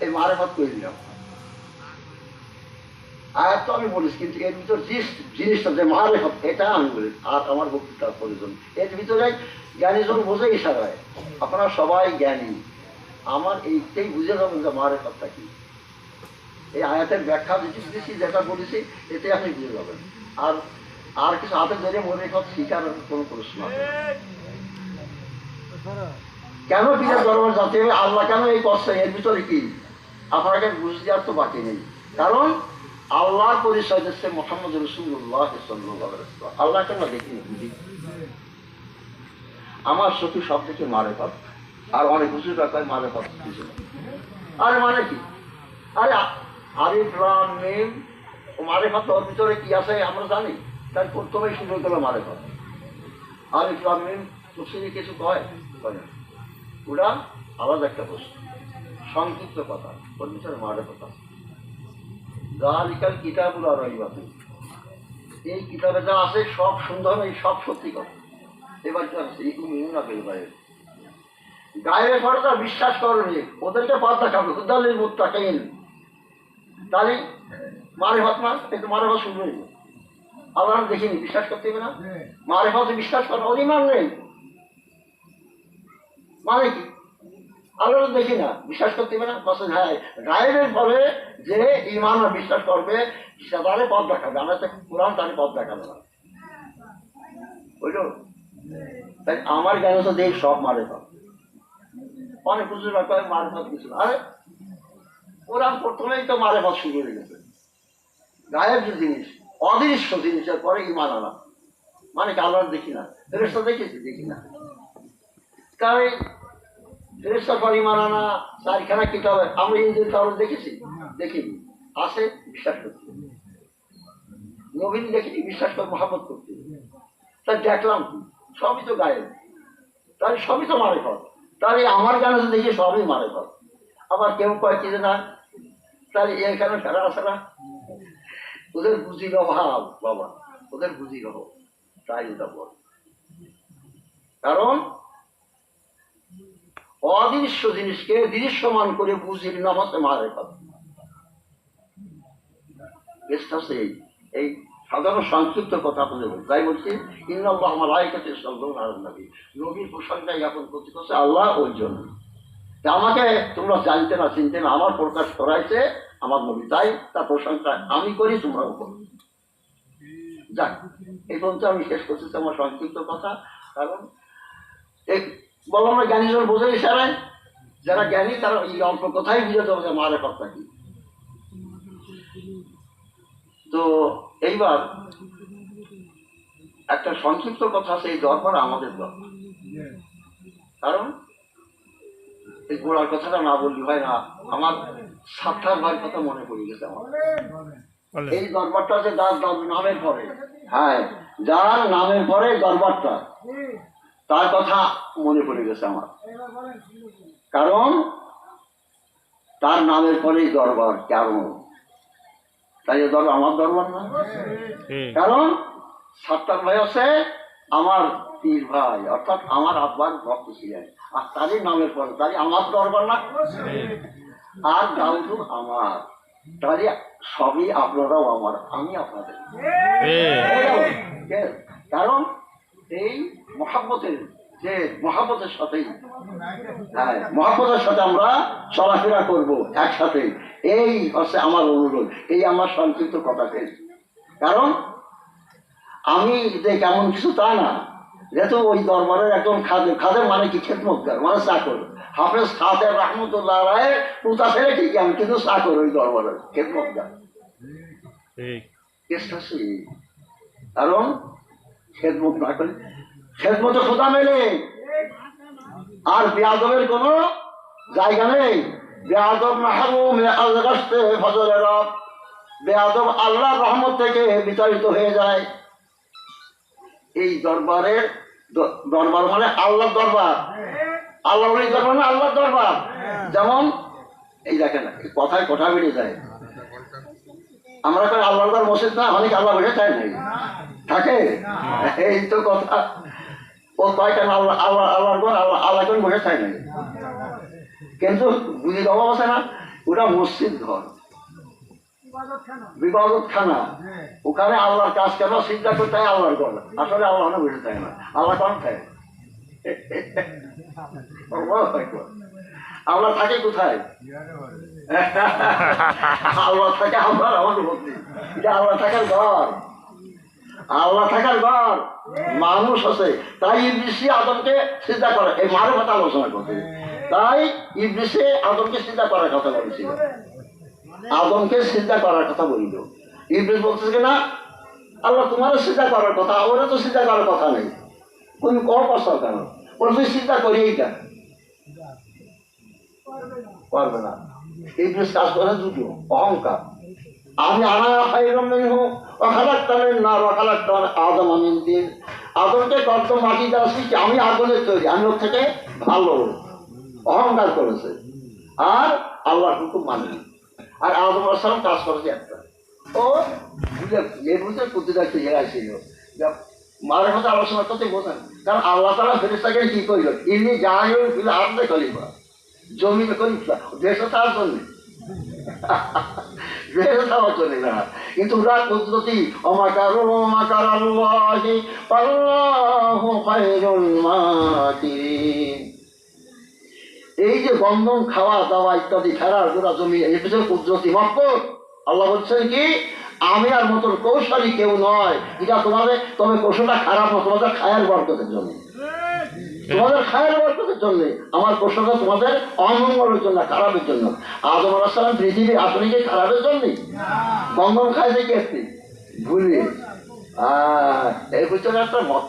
এই মারেফত করে দিলাম। আয়াত তো আমি বলিস, কিন্তু এর ভিতর যে জিনিসটা যে মারেফত, এটা আমি বলি। আর আমার বক্তৃতার প্রয়োজন এর ভিতরে জ্ঞানীজন বোঝে ইশারায়। আপনারা সবাই জ্ঞানী, আমার এইটাই বুঝে যাবেন যে মারেফতটা কি। এই আয়াতের ব্যাখ্যা দিচ্ছি, যেটা বলেছি এতে আপনি বুঝে যাবেন। আর আর কিছু হাতে ধরে মারেফত শিকার কোনো প্রশ্ন আছে? কেন পীরের দরবার যাতে হবে, আল্লাহ কেন এই কষ্ট, এর ভিতরে কি আপনাকে বুঝ দেওয়ার তো বাকি নেই। কারণ আল্লাহর পরিচয় দিচ্ছে মুহাম্মদ রাসূলুল্লাহ সাল্লাল্লাহু আলাইহি ওয়াসাল্লাম। আল্লাহকে আমরা দেখিনি, বুঝি। আমার চোখে সব থেকে মারেফত, আর অনেক হুজুর কয় মারেফত কিছু না। আরে মানে কি? আরে আলিফ লাম মিম, ও মারেফত ওর ভিতরে কি আছে আমরা জানি। তাই প্রথমেই শুরু করলো মারেফত। আলিফ লাম মিম তফসিরে কিছু কয় না, ওটা আলাদা একটা প্রশ্ন, সংক্ষিপ্ত কথা। ওর ভিতরে মারেফত আছে। যালিকাল কিতাবুল লা রাইবা ফীহ, এই কিতাবে যা আছে সব সুন্দর, এই সব সত্যি কথা। এবার কি আছে? ইউমিনুনা বিল গায়ব, গায়েবের পরে তারা বিশ্বাস করেনি, ওদেরকে পথ দেখাবে হুদাল লিল মুত্তাকিন। তাহলে মারেফত না, কিন্তু মারেফত শুরু হইল। আল্লাহ দেখিনি, বিশ্বাস করতে হবে না? মারেফতে বিশ্বাস করা ওর ইমান নেই মানে কি? আল্লাহ দেখি না, বিশ্বাস করতে হবে না? বলছেন হ্যাঁ, গায়েবের ফলে যে ইমান আর বিশ্বাস করবে সে তারে পথ দেখাবে। আমরা তো কোরআন তারে পথ দেখাবে না, বুঝলো? তাই আমার জ্ঞান তো দেখ সব মারেফত। অনেক কিছু মারেফত কিছু না। আরে কোরআন প্রথমেই তো মারেফত শুরু হয়ে গেছে। গায়েব যে জিনিস, অদৃশ্য জিনিসের পরে ইমান আনা মানে কি? আল্লাহ দেখি না, ফেরেশতা দেখেছি, দেখি না। কারণ ফেরেশতার পর ইমান আনা চারখানা কিতাব, আমরা ইনজিল তাওরাত দেখেছি, দেখিনি। আছে, বিশ্বাস করছি। নবী দেখিনি, বিশ্বাস করে মহব্বত করছি। তাই দেখলাম কি? সবই তো গায়েব, তাহলে সবই তো মারেফত। তাহলে আমার জ্ঞান দেখি সবই মারেফত। আবার কেউ কয় কি যে না, তাহলে এখানে ফেরা আসে না, ওদের বুঝির অভাব। বাবা, ওদের বুঝির অভাব, তাই এটা বল। কারণ অদৃশ্য জিনিসকে দৃশ্যমান করে বুঝির নাম হচ্ছে মারেফত। এই সাধারণ সংক্ষিপ্ত কথা বলে বল, তাই বলছি ইন্নাল্লাহ মালাইকাতু ইউসাল্লুনা আলান নবী, নবীর প্রশংসা জ্ঞাপন করতে করছে আল্লাহ ওই জন্য। আমাকে তোমরা জানতে না চিনতে না, আমার প্রকাশ করাইছে আমার নবী, তাই তার প্রশংসা আমি করি, তোমরাও করো। যাক, এই পর্যন্ত আমি শেষ করছি আমার সংক্ষিপ্ত কথা। কারণ বলো আমরা জ্ঞানীজন বোঝে ইশারায়, যারা জ্ঞানী তারা এই অল্প কথাই বুঝে দেবো যে মারেফতটা কি। তো এইবার একটা সংক্ষিপ্ত কথা আছে, এই দরবার আমাদের দরবার। কারণ এই গোড়ার কথাটা না বললি হয় না। আমার সাতটার ভাইয়ের কথা মনে পড়ে গেছে আমার। এই দরবারটা যে যার নামের পরে, হ্যাঁ, যার নামের পরে দরবারটা, তার কথা মনে পড়ে গেছে আমার। কারণ তার নামের পরেই দরবার। কেন? তাই দরবার আমার দরবার না? কারণ সাতটার ভাই আছে আমার পীর ভাই, অর্থাৎ আমার আব্বার ভক্ত ছিলেন, আর তারই নামের পরে তারই আমার দরবার না? আর দাউদু আমার, তারই সবই আপনারাও আমার, আমি আপনাদের। কারণ এই মহাব্বতের যে মহাব্বতের সাথেই, হ্যাঁ, মহাব্বতের সাথে আমরা চলাফেরা করব একসাথে, এই হচ্ছে আমার অনুরোধ। এই আমার সংক্ষিপ্ত কথাকে। কারণ আমি যে কেমন কিছু তা না, যেহেতু ওই দরবারের একজন খাদেম, খাদেম মানে কি? খেদমতগার, মানে চাকর। হাফেজ খাদেম রহমতুল্লাহ রায়ের পুতা ছেলে ঠিকই, আমি কিন্তু চাকর ওই দরবারের, খেদমতগার। কারণ খেদমত না করে খেদমতে খোদা মেলে, আর বেয়াদবের কোনো জায়গা নেই। বেয়াদব মাহরুম আজগাস্তে ফজলের রব, বেয়াদব আল্লাহর রহমত থেকে বিতাড়িত হয়ে যায়। এই দরবারের দরবার মানে আল্লাহর দরবার, আল্লাহ দরবার মানে আল্লাহর দরবার। যেমন এই দেখেন, কথায় কথা বেড়ে যায়। আমরা কেন আল্লাহর দরবার মসজিদ না, অনেক আল্লাহ বসে চাই নাই থাকে, এই তো কথা। ও কয় কেন আল্লাহ আল্লাহ আল্লাহর ঘর, আল্লাহ আল্লাহ কেন বসে চাই নাই, কিন্তু বুঝির অভাব আছে না। ওটা মসজিদ ঘর, বিবাদতখানা। ওখানে আল্লাহর কাজ কেন চিন্তা করতে হয় আল্লাহর ঘর। আসলে আল্লাহ না বসে থাকে না, আল্লাহ কম থাকে। আল্লাহ থাকে কোথায়? আল্লাহ থাকে আমার অনুভূতি, এটা আল্লাহ থাকার ঘর, আল্লাহ থাকার ঘর। মানুষ আছে, তাই ইবলিসই আদমকে চিন্তা করে, এই মারে কথা আলোচনা করতে। তাই ইবলিসে আদমকে চিন্তা করার কথা বলেছিল, আদমকে চিন্তা করার কথা বলিল। ইবলিস বলতেছে না আল্লাহ তোমারও চিন্তা করার কথা, ওরা তো চিন্তা করার কথা নেই, তুমি কষ্ট কেন? বলছে চিন্তা করিই কেন? পারবে না। ইবলিস কাজ করে দুটো, অহংকার। আমি আনা খায়রুম মিনহু ওয়া খালাকতানি নার ওয়া খালাকতানি আদম মিন তিন। আদমকে গর্ত মাটি দ্বারা সৃষ্টি, আমি আগুনের তৈরি, আমি ওর থেকে ভালো। অহংকার করেছে আর আল্লাহর হুকুম মানেনি। আর আদম আলাইহিস সালাম কাজ করেছে একটা, ও বুঝে প্রতিটা জায়গায় ছিল। মারের কথা আলোচনা করতে বোঝেন, কারণ আল্লাহ তাআলা ফেরেশতাকে কি কইল, ইনি জাহিলুন ফিল আরদি খলিফা, জমিন খলিফা, দেশ তার জন্য চলে না। কিন্তু ওরা কুদরতি অমাকারু মাকার আল্লাহি আল্লাহু খায়রুল মাকিরিন। এই যে বন্ধন, খাওয়া দাওয়া ইত্যাদি, ফেরার গোড়া জমি, এই পিছনে কুদরতি মাপক। আল্লাহ বলছেন কি, আমি আর মতন কৌশলী কেউ নয়, এটা তোমাদের, তবে কৌশলটা খারাপ না, তোমাদের খায়ের বরকতের জন্য, তোমাদের খায়ের বরকতের জন্য। আমার কৌশলটা তোমাদের অমঙ্গলের জন্য, খারাপের জন্য। আদম আলাইহিস সালাম পৃথিবী আসলে কি খারাপের জন্যই? বন্ধন খাইছে কি একটি ভুলে, এই পিছনে একটা মত।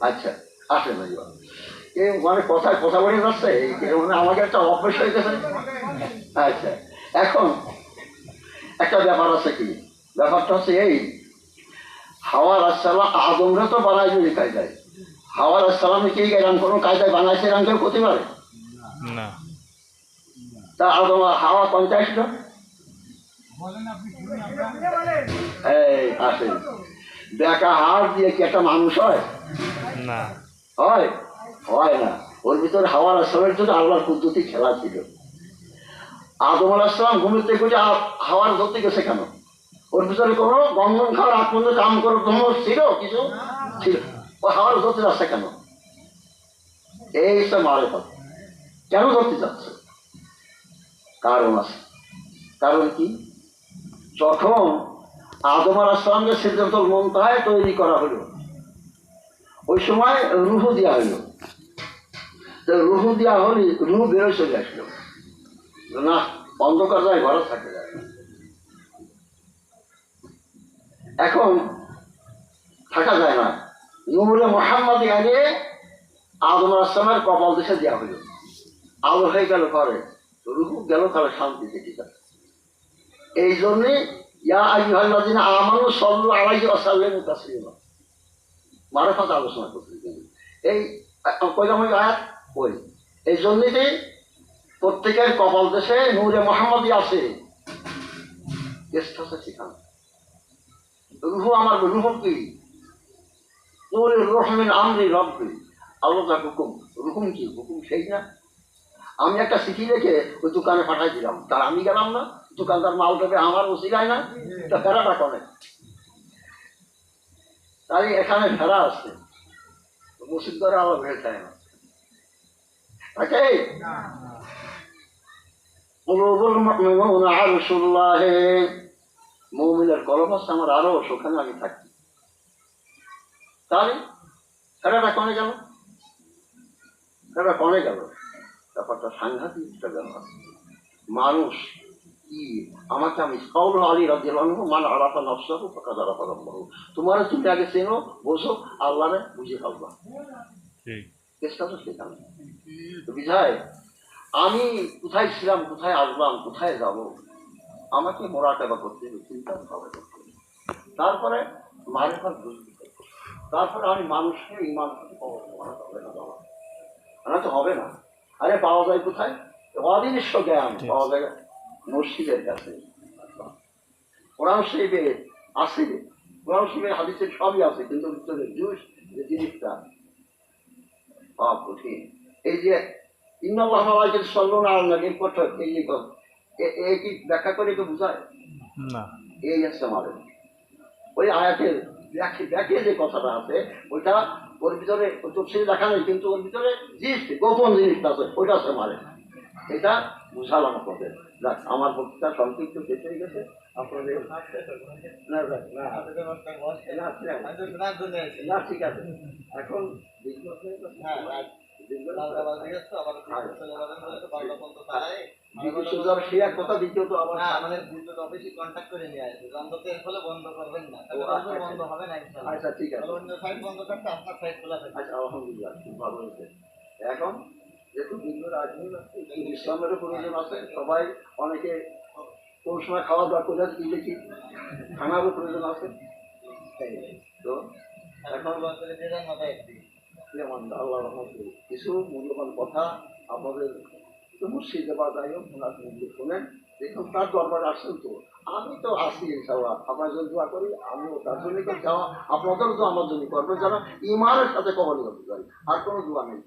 আচ্ছা আসেন এই মানে কথায় কথা বলে যাচ্ছে, মানে আমাকে একটা অভ্যাস হয়ে গেছে। আচ্ছা, এখন একটা ব্যাপার আছে, কি ব্যাপারটা হচ্ছে এই, হাওয়া আলাইহিস সালাম আদমরা তো বানাই যদি কায়দায়, হাওয়া আলাইহিস সালামে কি এরকম কোনো কায়দায় বানাইছে এরকম কেউ করতে পারে না? তা আদম হাওয়া 50 জন, এই আসে দেখা হাড় দিয়ে কি একটা মানুষ হয়? না, হয় হয় না। ওর ভিতরে হাওয়া আলাইহিস সালামের জন্য আল্লাহর কুদরতি খেলা ছিল। আদম আলাইহিস সালাম ঘুমিতে করে হাওয়ার ধরতে গেছে কেন? ওর ভিতরে কোনো গঙ্গন খাওয়ার আগ পর্যন্ত কাম করার জন্য ছিল কিছু ছিল, ও হাওয়ার ধরতে যাচ্ছে কেন? এই সব মারেফত। কেন ধরতে যাচ্ছে? কারণ আছে। কারণ কি, যখন আদম আলাইহিস সালামকে সিদরাতুল মুনতাহায় তৈরি করা হলো, ওই সময় রূহ দেওয়া হলো। তো রূহ দেওয়া হলে রূহ বেরোয় চলে আসলো না, অন্ধকার যায়, ঘরে থাকে যায়। এখন থাকা যায় না, নূরে মুহাম্মদী আগে আদম আলাইহিস সালামের কপাল দেশে দেওয়া হলো, আলো হয়ে গেল ঘরে, রূহ গেল তাহলে শান্তিতে, ঠিক আছে। এই জন্যে ইয়া আইয়ুহাল্লাযীনা আমানু সাল্লু আলাইহি ওয়া সাল্লিমু তাসলিমা, মারফত আলোচনা করতে এই কয়লাম আয়াত ওই। এই জন্যই প্রত্যেকের কপাল দেশে নূরে মুহাম্মদী আছে, গেস্ট আছে সেখানে। রূহ আমার রূহ কি, নূরে রূহ মিন আমরি রব্বি, আল্লাহর হুকুম। হুকুম কি? হুকুম সেই না, আমি একটা চিঠি রেখে ওই দোকানে পাঠাই দিলাম, তার আমি গেলাম না, দোকানদার মাল দেবে আমার ওসিলায় না, তা ফেরাটা করে। তাই এখানে ফেরা আছে, মসজিদ করে আবার ভেড় খায় না। তাকে মুমিনের কলম আছে আমার আরো, সেখানে আমি থাকি। তাহলে ফেরাটা কনে গেল? ফেরা কনে গেল? ব্যাপারটা সাংঘাতিক একটা ব্যাপার। মানুষ কি, আমাকে আমি কাউল আলী রাদিয়াল্লাহু আনহু মান আরাফা নাফসাহু ফাকাদ আরাফা রাব্বাহু, তোমার তুমি আগে চেনো, বোঝো, আল্লাহরে বুঝে ফেলবা। ঠিক চেষ্টা তো সেখানে বুঝায় আমি কোথায় ছিলাম, কোথায় আসলাম, কোথায় যাব, আমাকে মোরাকাবা করতে হবে, চিন্তা ভাবনা করতে হবে। তারপরে মারিফাত বুঝতে হবে, তারপরে আমি মানুষকে ইমান বানাতে হবে না, বানাতে হবে না। আরে পাওয়া যায় কোথায়? অদৃশ্য জ্ঞান পাওয়া যায় মসজিদের কাছে, কোরআন শরীফে আছে, কোরআন শরীফের হাদিসের সবই আছে, কিন্তু ভিতরে জুস যে জিনিসটা পাওয়া কঠিন। এই যে ইন্নাল্লাহা ওয়া মালাইকাতুহু ইউসাল্লুনা আলান নবী, এই যে এ কি ব্যাখ্যা করে একটু বুঝায়? না। এই হচ্ছে আমাদের ওই আয়াতের ব্যাখ্যে যে কথাটা আছে ওইটা ওর ভিতরে তফসিল দেখা নেই, কিন্তু ওর ভিতরে জিনিস গোপন জিনিসটা আছে ওইটা হচ্ছে মানে এটা বুঝালাম আপনাদের। যাক, আমার বক্তৃতা সংক্ষিপ্ত শেষ হয়ে গেছে। আপনাদের না যাক, না না, ঠিক আছে। এখন সে এক কথা, দ্বিতীয়ত আবার আমাদের বিদ্যুৎ অফিসে কন্ট্যাক্ট করে নিয়ে আসবে, অন্তত এর ফলে বন্ধ করবেন না, বন্ধ হবে না ইনশাআল্লাহ। আচ্ছা, ঠিক আছে। অন্য সাইট বন্ধ থাকতে আপনার সাইট খোলা থাকবে। আচ্ছা, আলহামদুলিল্লাহ, খুব ভালো হয়েছে। এখন যেহেতু বিন্দু রাজনীতি ইসলামেরও প্রয়োজন আছে, সবাই অনেকে কোন সময় খাওয়া দাওয়া করে কি দেখি খানারও প্রয়োজন আছে। তো এখন যে যার মাথায় একটি যেমন আল্লাহ রহমতুল কিছু মূল্যবান কথা আপনাদের মুর্শিদে বা যাই হোক ওনার মধ্যে শোনেন। দেখুন, তার দরবারে আসছেন, তো আমি তো আসি ইনশাআল্লাহ। আপনার জন্য দোয়া করি, আমিও তার জন্য চাওয়া আপনাদেরও তো আমার জন্য করবেন, যেন ইমানের সাথে কবল করতে পারি। আর কোনো দোয়া নেই।